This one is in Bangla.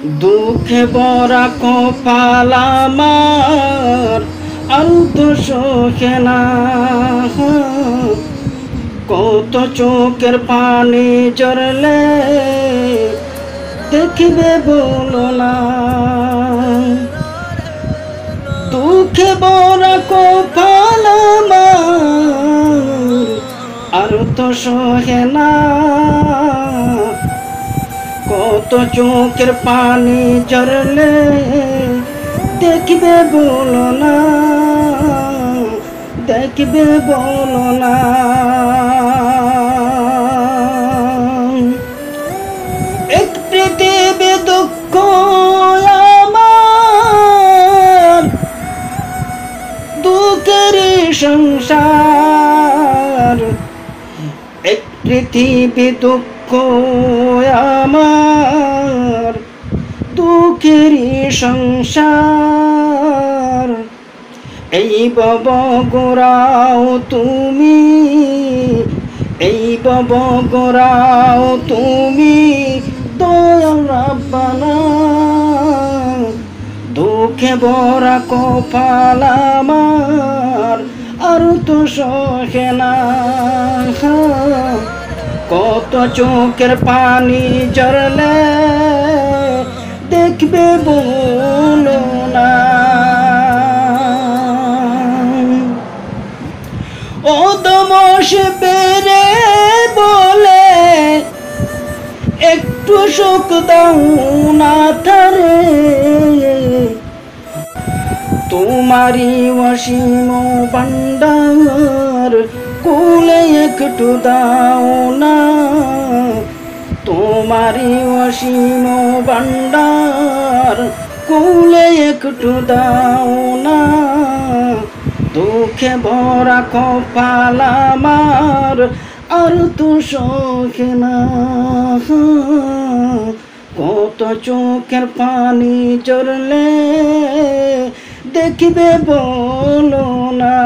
দুঃখে ভরা কপাল আমার, আর তো সহে না। কত চোখের পানি জড়লে দেখিবে বলো না। দুঃখে ভরা কপাল আমার, আর তো সহে না। কত চোখের পানি ঝরলে দেখবে বলো না, দেখবে বলো না। এক পৃথিবী দুঃখ আমার, দুঃখের সংসার। এক পৃথিবী দুঃখ আমার, দুঃখের সংসার। এই ভব গোরাও তুমি, এই ভব গোরাও তুমি দয়াল রাব্বানা। দুঃখে ভরা কপাল আমার, আর তো সহে না। কত চোখের পানি ঝরলে দেখবে বলো না। ও দমস বেড়ে বলে একটু সুখ দাও না তারে। তোমারি অসীম ভান্ডার কুলে একটু দাও না। তোমারি অসীম ভান্ডার কুলে একটু দাও না। দুঃখে ভরা কপাল আমার, আর তো সহে না। কত চোখের পানি ঝরলে দেখবে বলো না।